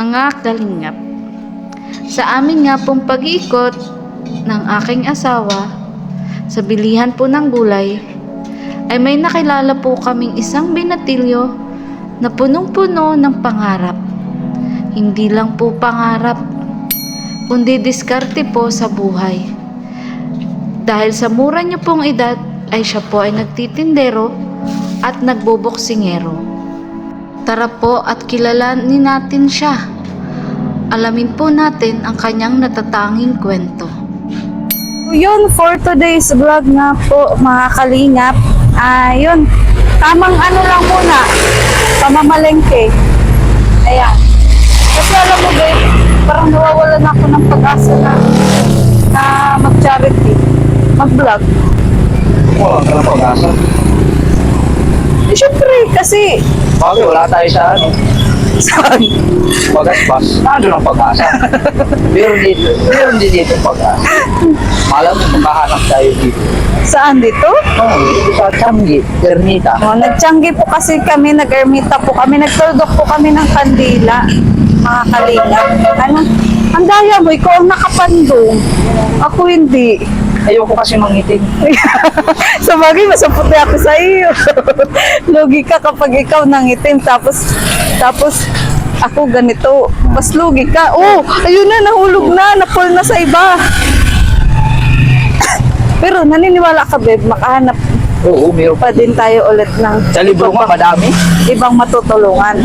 Mga kalingap, sa amin nga pong pag-iikot ng aking asawa sa bilihan po ng gulay ay may nakilala po kaming isang binatilyo na punong-puno ng pangarap. Hindi lang po pangarap, kundi diskarte po sa buhay. Dahil sa mura niya pong edad ay siya po ay nagtitindero at nagboboksingero. Tara po at kilalanin natin siya. Alamin po natin ang kanyang natatanging kwento. Yun, for today's vlog nga po mga kalingap, yun, tamang ano lang muna, pamamalengke. Ayan. Kasi alam mo babe, parang nawawalan ako ng pag-asa na mag-charity, mag-vlog. Wala ka ng pag-asa. Eh, syempre, kasi, Bakit wala tayo sa ano? saan? Pagaspas. Nandun ang pag-asa. Meron din dito pag-asa. Alam mo, makahanap tayo dito. Saan dito? Dito sa Changi, Ermita. Nagtiyanggi po kasi kami, nag-ermita po kami, nagtuldok po kami ng kandila, mga kalingap. Ano? Ang daya mo, ikaw ang nakapandong. Ako hindi. Ayoko kasi mangitim. Sa bagay, masaputi ako sa iyo. Lugi ka kapag ikaw nangitim, tapos ako ganito. Mas lugi ka. Oh, ayun na, nahulog na, napul na sa iba. Pero naniniwala ka, babe, makahanap Oo, meron pa din tayo ulit ng Sa libro nga, madami. ibang matutulungan.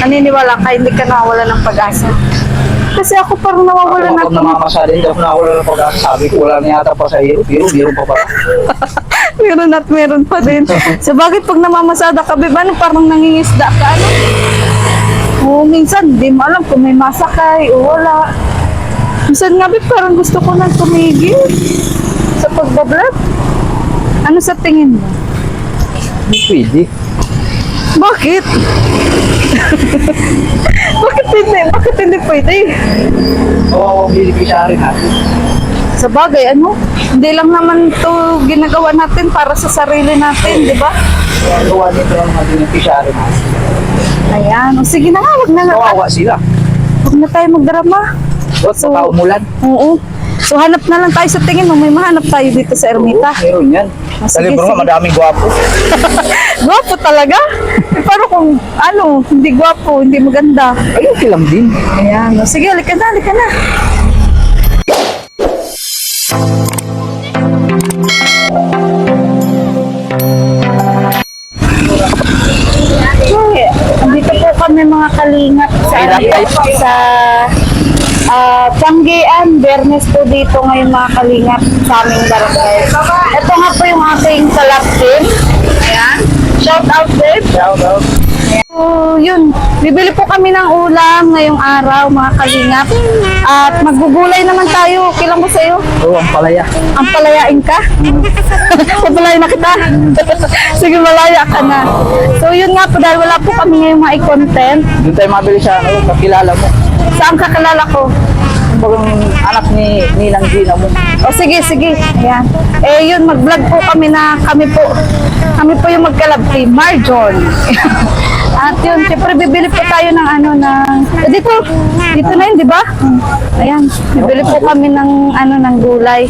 Naniniwala ka, hindi ka nawawala ng pag-asa. Kasi ako parang nawawala na Ako namamasa din, dahil nawala ng pag-asa. Sabi ko, wala na yata pa sa iyo. Biro pa pala. meron at meron pa din. Sa bagay, pag namamasada ka, babe, ano, parang nangingisda ka, ano? Oo, minsan, di mo alam kung may masakay o wala. Minsan nga, babe, parang gusto ko nang tumigil sa pagbablog. Ano sa tingin mo? Hindi pwede. Bakit? Bakit hindi? Bakit hindi pwede? Oo, beneficiary natin. Sa bagay, ano? Hindi lang naman to ginagawa natin para sa sarili natin, di ba? Gawa nito ang mga beneficiary natin. Ayan. O, sige na nga, wag na nga. Kawawa sila. Wag na tayo magdrama. Ba't sa tao mulan? Oo. So, hanap na lang tayo sa tingin mo. May mahanap tayo dito sa Ermita. Oo, meron yan. Sa Sige, libro nga, sige. madaming gwapo. Gwapo talaga? Eh, paano kung, ano, hindi gwapo, hindi maganda? Ayun, kilam din. Ayan. O, sige, halika na, halika na. Okay, andito po kami mga kalingap sa Tianggian, Bernes po dito ngayon mga kalingap sa aming barangay. Ito nga po yung aking kalapin. Ayan. Shout out, babe. Shout out. So, yun. Bibili po kami ng ulam ngayong araw, mga kalingap. At maggugulay naman tayo. Kilang ko sa'yo? Oo, ang palaya. Ang palayain ka? Papalayan na kita? Sige, malaya ka na. So, yun nga po, dahil wala po kami ngayong ma-content. Doon tayo mabili sa ano, kakilala mo. Saan kakilala ko? Bagang anak ni Nilang Gina mo. O sige, sige. Ayan. Eh yun, mag-vlog po kami na kami po yung magkalab kay Marjon. At yun, siyempre bibili po tayo ng ano, dito na yun, di ba? Ayan, bibili po kami ng ano, ng gulay.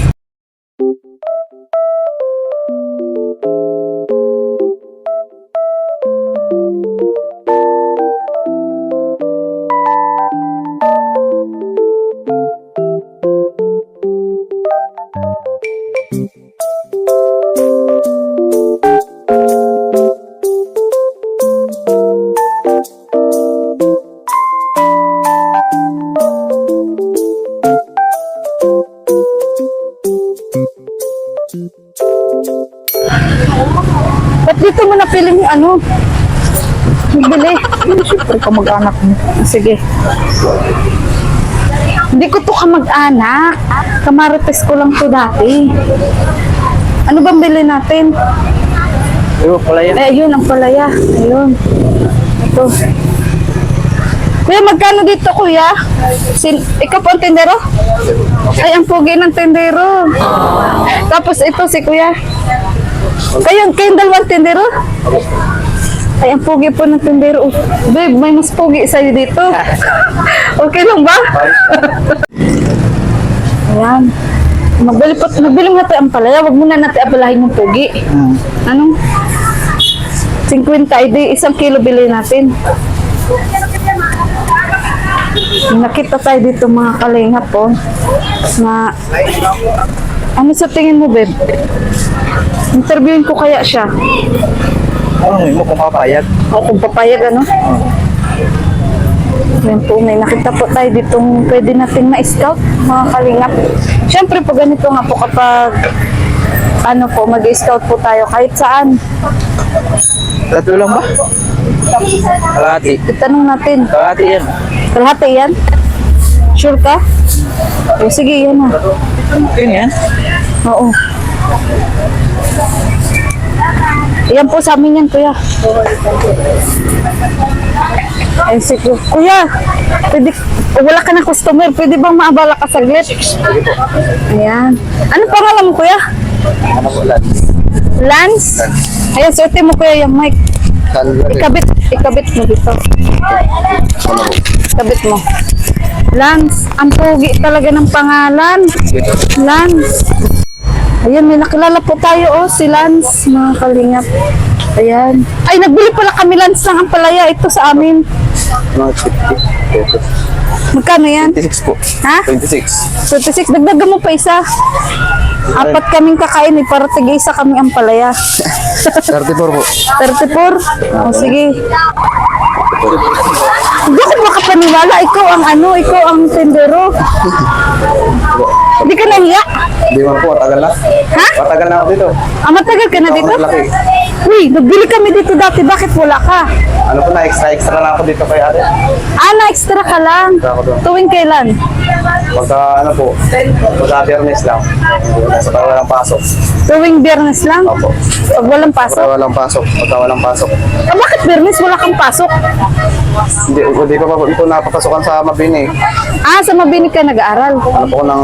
Ba't dito mo napili yung ano? Bibili. Siyempre, kamag-anak mo. Sige. Hindi ko to kamag-anak. Kamarites ko lang to dati. Ano bang bilhin natin? Pero palaya. Eh, ayun, ang palaya. Ayun. Ito. Kuya, magkano dito, kuya? Ikaw po ang tendero? Ay, ang pugi ng tendero. Tapos ito si kuya. Kayong dalawang tendero? Ay, ang pogi po ng tindero. Babe, may mas pogi sa'yo dito. Okay lang ba? Ayan. Magbili mo natin ang palaya. Huwag muna natin abalahin yung pogi. Anong? 50 ID, 1 kilo bili natin. Nakita tayo dito mga kalingap po. Na, ano sa tingin mo, babe? Interviewin ko kaya siya. Ano mo kung papayag? O kung papayag, ano? Yan po, may nakita po tayo ditong pwede natin ma-scout, mga kalingap. Siyempre po ganito nga po kapag ano po, mag-scout po tayo kahit saan. Tato lang ba? Kalahati. Itanong natin, Kalahati yan. kalahati yan? Sure ka? O sige, yan na. Yun yan. Oo. Yan po sa amin yan, kuya. Ay, sige. Kuya, pwede, wala ka na customer. Pwede bang maabala ka saglit? Ayan. Anong pangalan mo, kuya? Ano po lahat? Lance? Ayan, suotin mo, kuya, yung mic. Ikabit mo dito. Ikabit mo. Lance, ang pogi talaga ng pangalan. Lance. Ayan, may nakilala po tayo, oh, si Lance, mga kalingap. Ayan. Ay, nagbili pala kami, Lance, ng ampalaya. Ito sa amin. Mga 50 pesos. Magkano yan? 26 po. Ha? 26. 26. Dagdagan mo pa isa. Apat kaming kakain, eh, para tig-isa kami ampalaya. 34 po. 34? O, sige. Hindi ko makapaniwala. Ikaw ang ano, ikaw ang tendero. Hindi ka nahiya? Di man po, matagal na. Ha? Matagal na ako dito. Ah, matagal ka na dito? Ako naglaki. Uy, nagbili kami dito dati. Bakit wala ka? Ano po na, extra na ako dito kay ate. Ah, na-extra ka lang. Extra ako doon. Tuwing kailan? Pagka ano po, pagka biyernes lang. Sa pagka walang pasok. Tuwing biyernes lang? Opo. Pag walang Pagka pasok? walang pasok. Pagka walang pasok. Ah, bakit biyernes wala kang pasok? Hindi ko pa po ito napapasukan sa Mabini. Ah, sa Mabini ka nag-aaral? Ano po ko ng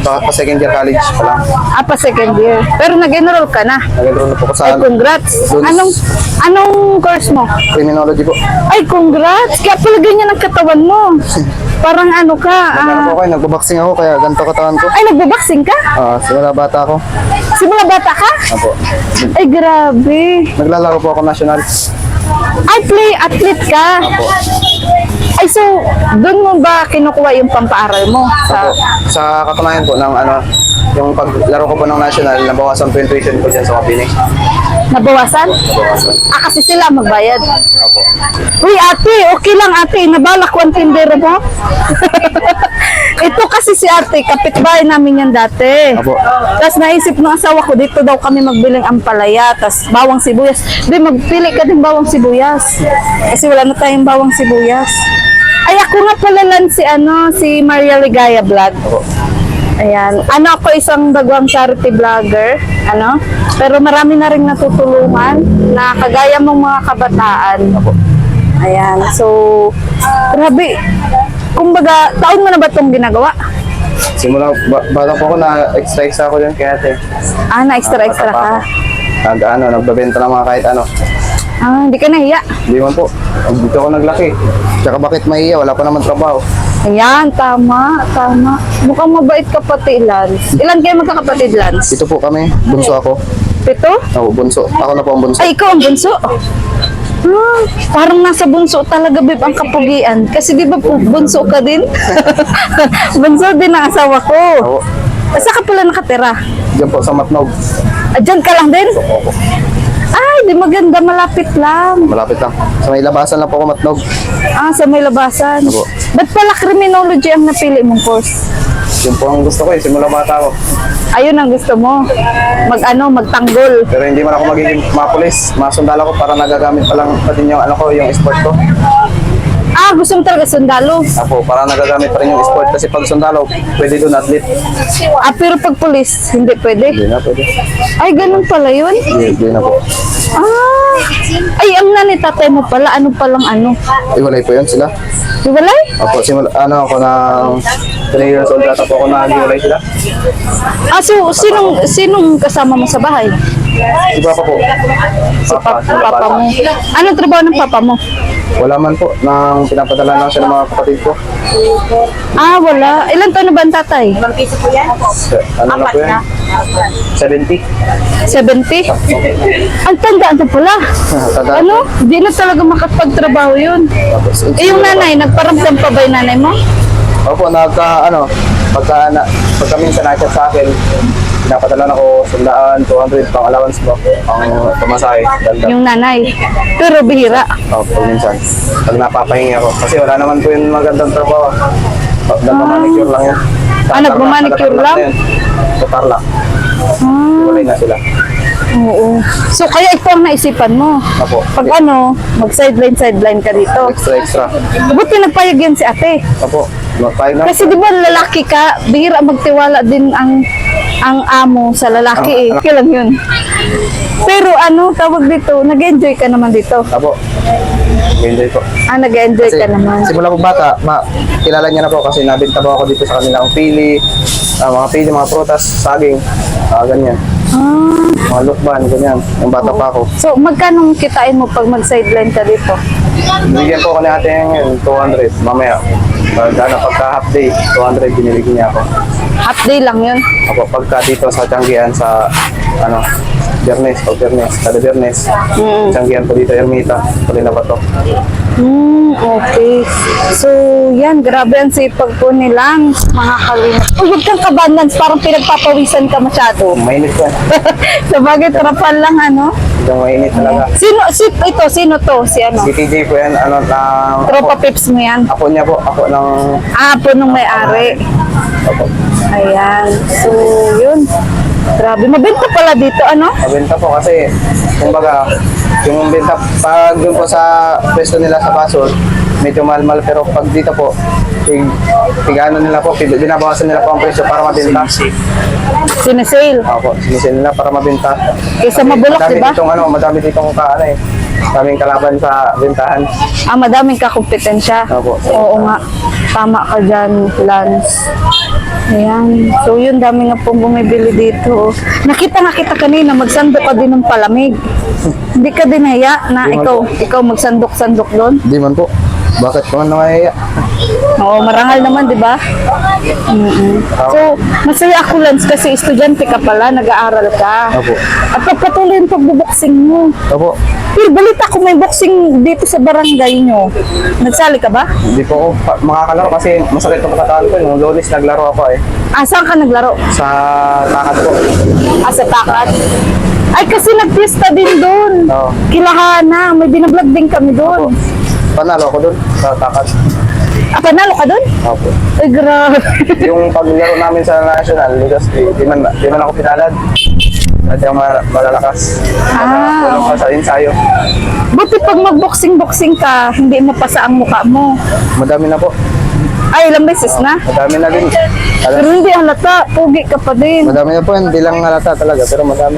pa second year college pa lang. Ah, pa second year. Pero nag-enroll ka na? Nag-enroll na po ko Ay, sa congrats. Doon. Anong course mo? criminology po. Ay, congrats. Kaya pala ganyan ang katawan mo. Parang ano ka, Ano po kayo, nagbaboxing ako kaya ganito katawan ko. ay, nagbaboxing ka? Simula bata ako. Simula bata ka? Apo. Ay, grabe. Naglalaro po ako national. Ay, athlete ka? Apo. Ay, so, doon mo ba kinukuha yung pampaaral mo? Apo. Sa katunayan po ng ano, yung paglaro ko po ng national, nabawasan po yung tuition ko dyan sa Mabini. Nabawasan? Nabawasan. Ah, kasi sila magbayad. Apo. Uy, ate, okay lang ate. Nabalak ko ang tindero mo. Ito kasi si ate, kapitbahay namin yan dati. Apo. Tapos naisip ng asawa ko, dito daw kami magbiling ampalaya, tapos bawang sibuyas. Di, magpili ka din bawang sibuyas. Kasi wala na tayong bawang sibuyas. Ay, ako nga pala lang si Maria Ligaya Vlog. Apo. Ayan. Ano, ako isang bagwang charity vlogger. Ano? Pero marami na rin natutulungan na kagaya mong mga kabataan. Ayan. So, grabe. Kumbaga, taon mo na ba itong ginagawa? Simula, bata po ako na extra ako dyan kaya ate. Ah, na-extra ka. Nagbabenta ng mga kahit ano. Ah, hindi ka nahiya. Hindi man po. Dito ako naglaki. Tsaka bakit mahiya? Wala pa naman trabaho. Ayan, tama. Mukhang mabait ka pati, Lance. Ilan kayo magkakapatid, Lance? Dito po kami. Bunso ako. 7? Oo, bunso. Ako na po ang bunso. Ay, ikaw ang bunso? Ah, parang nasa bunso talaga, babe, ang kapugian. Kasi di ba po, bunso ka din? Bunso din ang asawa ko. Oo. Saan ka pala nakatira? Diyan po sa Matnog. Ah, dyan ka lang din? Opo. Ay, di maganda, malapit lang. Malapit lang. Sa may labasan lang po ako Matnog. Ah, sa may labasan. Opo. Ba't pala criminology ang napili mong course? Yun po ang gusto ko eh. Simula bata ako. Ayun ang gusto mo. Magtanggol. Pero hindi man ako magiging mapulis. Masundalo ko para nagagamit pa lang pa din yung ano ko, yung sport ko. Ah, gusto mo talaga sundalo. Apo, para nagagamit pa rin yung sport kasi pag sundalo, pwede doon athlete. Ah, pero pag pulis, hindi pwede. Hindi na pwede. Ay, ganun pala yun. Hindi na po. Ah, ay, ang nanay tatay mo pala, ano palang ano? Iwalay po yun sila. Iwalay? Apo, simula, ano ako na 3 years old ata po ako na iwalay sila. Ah, so, sinong kasama mo sa bahay? Si Papa po. Si papa mo. Ano trabaho ng papa mo? Wala man po. Nang pinapadala lang siya ng mga kapatid ko. Ah, wala. Ilan taon na ba ang tatay? Ano na po yan? 70. 70? Ang tandaan to pala. Tanda. Ano? Di na talaga makapagtrabaho yun. Tapos, Eh, yung nanay, nagparamdam pa ba yung nanay mo? Opo, pagka minsan na-chat sa akin, pinapadalan ako 100, 200 pang allowance mo, pang tumasay, ganda. Yung nanay. Pero bihira. Opo, minsan. Pag napapahingi ako. Kasi wala naman po yung magandang trabaho. Nagmamanicure lang yan. Nagmamanicure lang? Sa Tarlac. Ah, Walay na sila. oo. So, kaya ito ang naisipan mo. Opo. Pag ano, mag-sideline ka dito. Extra. Buti nagpayag yan si ate. Opo. Tayo na. Kasi di ba lalaki ka, bihira magtiwala din ang amo sa lalaki eh. Kaya lang yun. Pero ano, tawag dito, nag-enjoy ka naman dito. Opo. Enjoy po. Ah, nag-enjoy ka naman. Simula po bata, kilala niya na po kasi nabenta po ako dito sa kanilang pili, mga pili, mga prutas, saging, ganyan. Ah, Mga lukban, ganyan. Yung bata pa ako. so magkano kitain mo pag mag-sideline ka dito? Bigyan po ko ni ate ngayon 200 mamaya. Pagka half day, 200 binibigyan niya ako. Half day lang yun. Ako pagka dito sa Tianggian sa Biyernes, kada Biyernes. Tianggian po dito, Ermita, tuloy na ba to? Okay. So, yan, grabe ang sipag po nilang mga kalingap. Uy, huwag kang kabandans, parang pinagpapawisan ka masyado. Mainit po. Sa bagay, trapal lang, ano? Hanggang mainit talaga. Sino to? Si ano? Si TJ po yan, Tropa pips mo yan. ako niya po, ako ng Ah, po nung may-ari. ako. Ayan. So, yun. Grabe. Mabenta pala dito, ano? Mabenta po kasi, kumbaga, yung benta, pag yun po sa pwesto nila sa Basol, medyo mahal-mahal, pero pag dito po, ano nila po, binabawasan nila po ang presyo para mabenta. Sinesale. Opo, sinisin nila para mabenta. Kaysa mabulok, Madami diba? madami ditong daming kalaban sa bentahan. Ah, madaming kakompetensya. Opo. Oo nga. Tama ka dyan, Lance. Ayan. So, yun, dami nga pong bumibili dito. Nakita nga kita kanina, magsandok ka din ng palamig. Hindi ka din haya na Di man ikaw magsandok-sandok doon? Di man po. Bakit ko namaya? Oo, marangal naman, di ba? So, masaya ako, Lance, kasi estudyante ka pala, nag-aaral ka. Opo. At pagpatuloy yung pagbuboksing mo. Opo. Pero balita ko may boxing dito sa barangay nyo. Nagsali ka ba? Hindi po ako makakalaro kasi masakit ang katawan ko. Nung Lunes naglaro ako eh. Ah, saan ka naglaro? Sa takat ko. Ah, sa Takat? Ay, kasi nagpista din doon. Oo. Kilahana, may binablog din kami Opo. doon. Panalo ako dun sa takat. Ah, panalo ka doon? Opo. Ay, grabe. Yung paglaro namin sa National, di man ako pinalad. At yung malalakas. Ah. Tulong ka sa ensayo. Buti pag mag-boxing-boxing ka, hindi mo pasa ang mukha mo. Madami na po. Ay, ilang beses na. Madami na din. Pero hindi halata, pugi ka pa din. Madami na po. Hindi lang halata talaga. Pero madami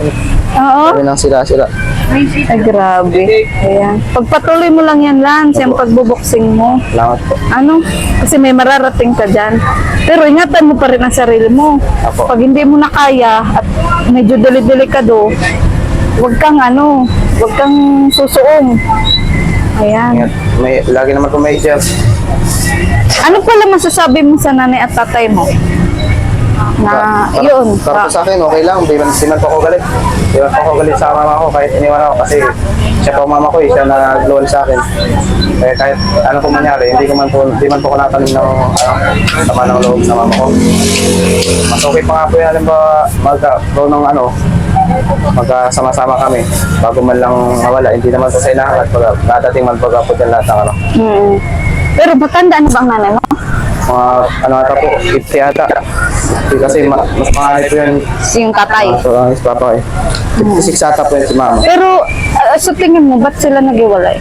Oo. nang sila. Ay, grabe. Ayan. Pagpatuloy mo lang yan, Lance, yung pagbuboxing mo. Salamat po. Ano? Kasi may mararating ka dyan. Pero ingatan mo pa rin ang sarili mo. Apo. Pag hindi mo na kaya at medyo delikado, huwag kang susuong. Ayan. Ingat. Lagi naman po may chef. Ano pala masasabi mo sa nanay at tatay mo? Na, yun. Para po sa akin, okay lang. Di man po ako galit. Di man po ako galit sa mama ko kahit iniwan ako kasi siya po mama ko eh. Siya na nag-loan sa akin. Kaya kahit ano po mangyari, di man po ko natanim ng sama ng loob sa mama ko. Mas okay pa nga po yan. Halimbawa, magkasama-sama kami bago man lang mawala. Hindi naman po sa inahangat. Dadating man baga po dyan lahat ng ano. Pero matanda na bang nanay mo? Mga ano ata po, 50 ata. Kasi mas pangalit po yan. Yung tatay. So, ang papa eh. 56 ata po yan si mama. Pero sa tingin mo, ba't sila nag-iwalay?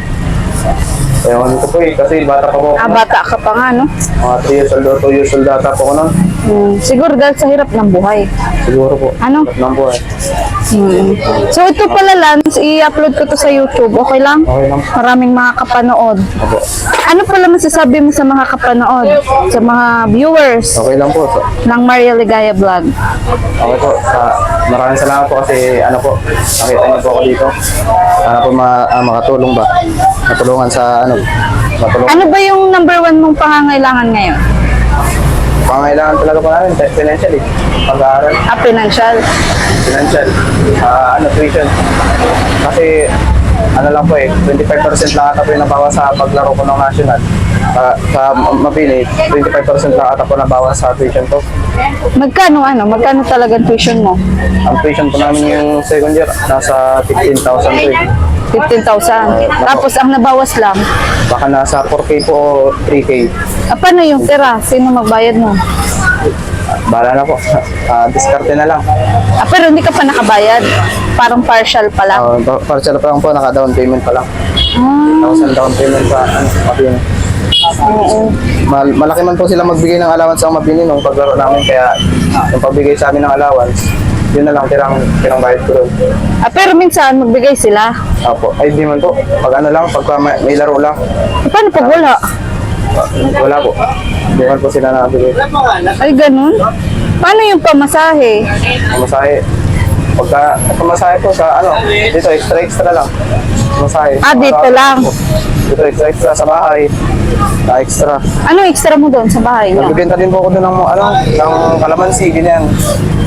Ewan ko po eh, kasi bata pa po ako. Ah, bata ka pa nga, no? Mga 3 years old or 2 years old ata po ako nun. Siguro dahil sa hirap ng buhay. Siguro po. Ano? Hirap ng buhay. So ito pala Lance, i-upload ko to sa YouTube. Okay lang? Okay lang. Maraming mga kapanood. Opo. Ano pala masasabi mo sa mga kapanood? Sa mga viewers Okay lang po. ng Maria Ligaya Vlog? Okay po. Maraming salamat po kasi ano po, nakita niyo po ako dito. Sana po makatulong ba? Matulungan sa ano, matulungan. Ano ba yung number 1 mong pangangailangan ngayon? Pangailangan talaga po namin, financially. Pag-aaral, Financial. financial, tuition. Kasi, ano lang po 25% lang ata po yung nabawas sa paglaro ko ng national. Sa mapili, 25% lang ata po nabawas sa tuition ko. Magkano talagang tuition mo? Ang tuition po namin yung second year, nasa 15,000 po eh. 15,000. Tapos ang nabawas lang. Baka nasa 4K po o 3K. Paano yung tira? Sino magbayad mo? Bahala na po. Diskarte na lang. Pero hindi ka pa nakabayad. Parang partial pa lang. Partial pa lang po, naka-down payment pa lang. 1,000 down payment pa, mabini. Malaki man po sila magbigay ng allowance ang mabini nung paglaro namin, kaya yung pagbigay sa amin ng allowance, yun na lang tirang bayad ko doon. Pero minsan magbigay sila. Opo. Ay, di man po. Pag ano lang, pagka may laro lang, Paano pag wala? wala po. Di man po sila nabigay. Ay, ganun? Paano yung pamasahe? Pamasahe. Pagka pamasahe po sa ano, dito extra lang. Pamasahe. Dito lang. Dito extra sa bahay. Na extra. Ano extra mo doon sa bahay niya? Nagbibenta din po ako doon ng ng kalamansi, ganyan.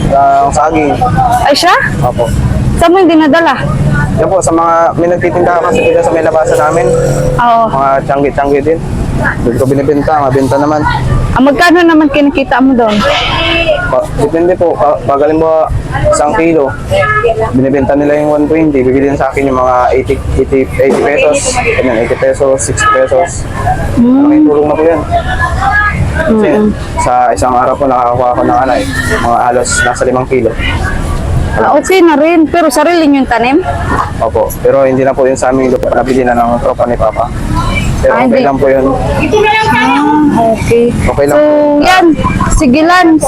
Ng saging. Ay, siya? Opo. Saan mo yung dinadala? Yan po, sa mga may nagtitinda kasi dito sa may labasan namin. Oo. Mga tiyanggi-tiyanggi din. Doon ko binibenta, mabenta naman. Magkano naman kinikita mo doon? Depende po, pag halimbawa 1 kilo, binibenta nila yung 120, bibiliin sa akin yung mga 80 pesos, ganyan, 80 pesos, 60 pesos. Malaking tulong na po yan. Kasi sa isang araw po nakakakuha ko ng mga halos nasa 5 kilo. Okay na rin. Pero sarili niyo yung tanim? Opo, pero hindi na po yun sa aming lupa, nabili na ng tropa ni Papa. Pero okay hindi. lang po yun. Okay. Okay lang So, po. yan. Sige, Lance.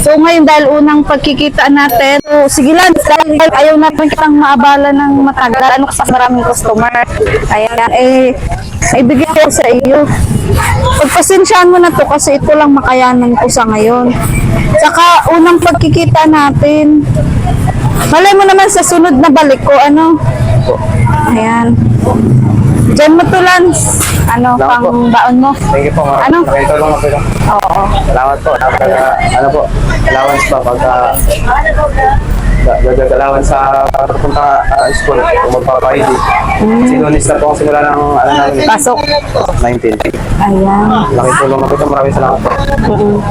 So, ngayon dahil unang pagkikita natin, so, sige, Lance, dahil ayaw natin kitang maabala ng matagal. Kasi maraming customer. Ayan, ibigay ko sa iyo. Pagpasensyahan mo na to kasi ito lang makayanan ko sa ngayon. Saka, unang pagkikita natin. Malay mo naman sa sunod na balik ko, Ayan. Diyan mo to, Lance. Salamat Pang po. baon mo. Thank you po. Nakitulong na po ito. Oo. Salamat po. Allowance pa pagka allowance sa pagpunta school kung magpapa-ID. Kasi Lunes na po ang simula ng namin. Pasok. 19. Ayan. Laking tulong na po ito. Maraming salamat po.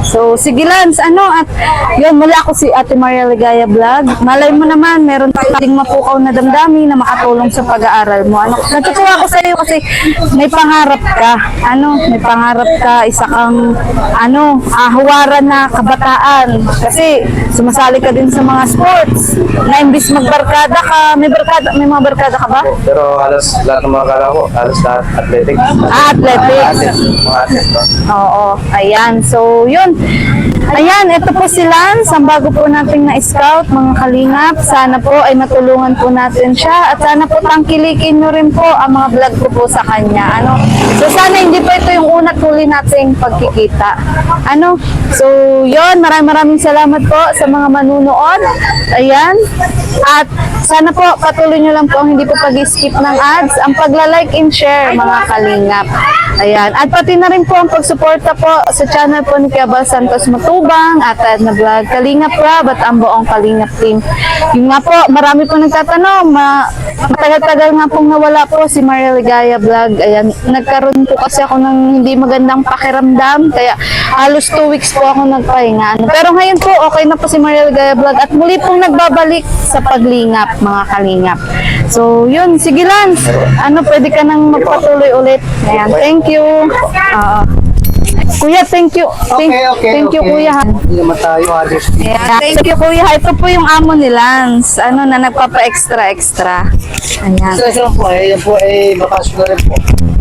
So, sige Lance, at yun, mula ako si Ate Maria Ligaya Vlog. Malay mo naman, meron tayong mapukaw na damdamin na makatulong sa pag-aaral mo. Natutuwa ko sa iyo kasi may pangarap ka. May pangarap ka, isa kang, hawaran na kabataan. Kasi, sumasali ka din sa mga sports. Na imbis magbarkada ka, may mga barkada ka ba? Pero halos lahat ng mga kala ko, halos lahat athletics. Athletics. Mga athletes ba? Oo, ayan. So, yun. Ayan, ito po si Lance, ang bago po nating na-scout, mga kalingap. Sana po ay matulungan po natin siya at sana po tangkilikin nyo rin po ang mga vlog ko po sa kanya. So, sana hindi pa ito yung unat huli nating pagkikita. So, yun. Maraming salamat po sa mga manunood. Ayan. At sana po patuloy nyo lang po ang hindi po pag-skip ng ads, ang pagla-like and share, mga kalingap. Ayan. At pati na rin po ang pagsuporta po sa channel po ni Kiabal Santos Matubang at na vlog Kalingap Rob at ang buong Kalingap team. Yung nga po, marami po nagtatanong, matagal-tagal nga pong nawala po si Maria Ligaya Vlog. Ayan, nagkaroon po kasi ako ng hindi magandang pakiramdam, kaya halos 2 weeks po ako nagpahinga. Pero ngayon po, okay na po si Maria Ligaya Vlog at muli pong nagbabalik sa paglingap, mga kalingap. So, yun, sige Lance, pwede ka nang magpatuloy ulit. Ayan, thank you. Kuya, thank you. Thank you, Kuya. Hindi naman tayo halos. Ayan, thank you, Kuya. Ito po yung amo ni Lance. Na nagpapa-extra. Ayan. Isa po yan po mapasok na rin po.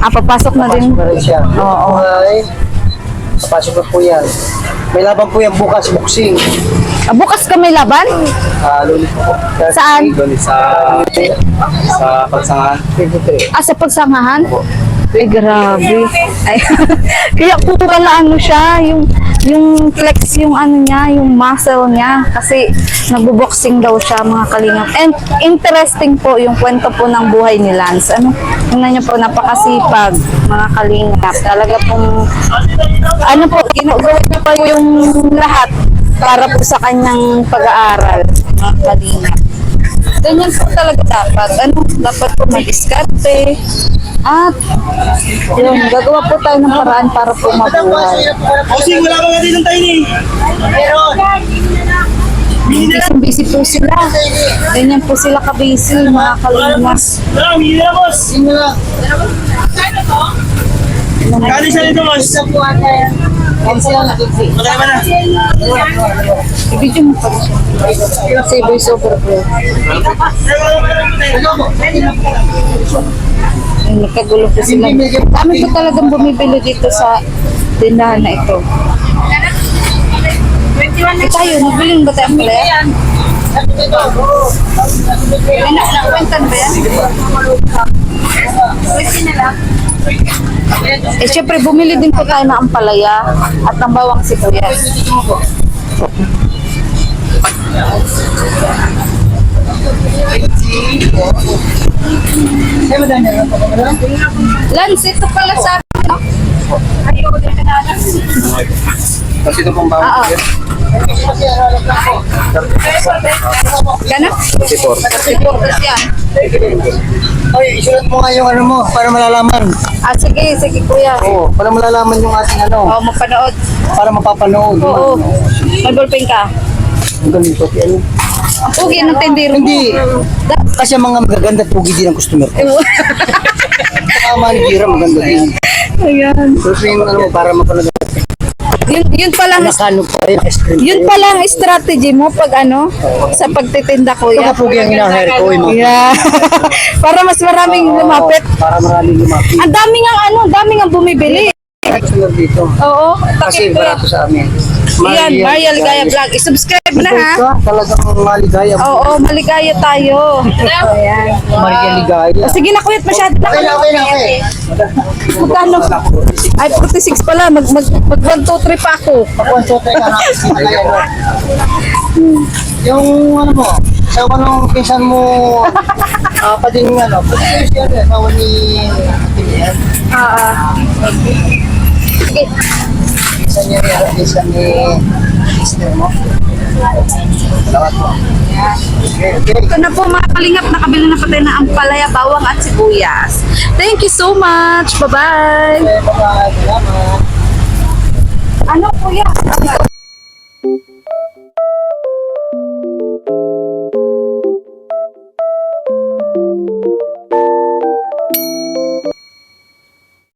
Papasok na din. Pasok na rin siya. Oo. Papasok na po yan. May laban po yan bukas, boxing. Bukas ka may laban? Lunes po. Saan? Lunes sa pagsangahan. Sa pagsangahan? Ay, grabe. Ay, kaya pala ano siya, yung flex yung ano niya, yung muscle niya. Kasi nagbo-boxing daw siya, mga kalingap. And interesting po yung kwento po ng buhay ni Lance. Ano, tingnan niyo po, napakasipag, mga kalingap. Talaga pong, ano po, ginagawa niya pa yung lahat para po sa kanyang pag-aaral, mga kalingap. Ganyan po talaga dapat. Ano, dapat po mag-diskarte. At, yun, gagawa po tayo ng paraan para po mabuhay. Kasi wala ka nga din ng tayo ni. Meron. Busy po sila. Ganyan po sila ka-busy, mga kalimas. Wala, hindi na boss. Kali sa dito boss. Magkaya ba na? I-video mo pa siya. Kasi voice over po. Ay, nagkagulo po sila. Dami po talagang bumibili dito sa tindahan na ito. Tayo, nabiling ba tayo ang palaya? Nakwentan ba yan? Eh, syempre, bumili din po tayo ng ampalaya at ng bawang sibuyas. Lance, ito pala sa akin, no? Kasi ito pong bawang. Gana? 54. Reporters yan. Ay, isulat mo nga yung ano mo para malalaman. Sige, sige kuya. Oo, para malalaman yung ating ano. Oo, mapanood. Para mapapanood. Oo. May ballpen ka. Ang ganito. Ano? Pugi ng tindero mo. Hindi. Kasi ang mga magaganda pugi din ang customer ko. Mga manibira maganda din. Ayan. So, yung ano mo para mapanood. Yun pa lang, Nakano pa yung ice cream. yun pa lang strategy mo pag ano, sa pagtitinda kuya. Mga pugi ang hinahire ko. Yung mga Yeah. Para mas maraming lumapit. para maraming lumapit. Ang dami nga ano, dami nga bumibili. Customer dito. Oo, Kasi takip ko yan. barato sa amin. Yan, Maria Ligaya Vlog. I-subscribe na ha. Talagang maligaya. Oo, maligaya tayo. Ayan. Maria Ligaya. Sige na kuya, masyado na. Okay. Magkano? Ay, 46 pala. Mag 1, 2, 3 pa ako. Pakonsote ka na kasi yung ano mo, sa anong pinsan mo, pa din yung ano, pati siya rin, asawa ni Pilihan. Sige. Pinsan niya rin, pinsan ni sister mo. Salamat po. Okay. Ito na po mga kalingap, nakabili na po tayo ng ampalaya, bawang at sibuyas. Thank you so much. Bye-bye. Bye-bye. Salamat. Ano kuya?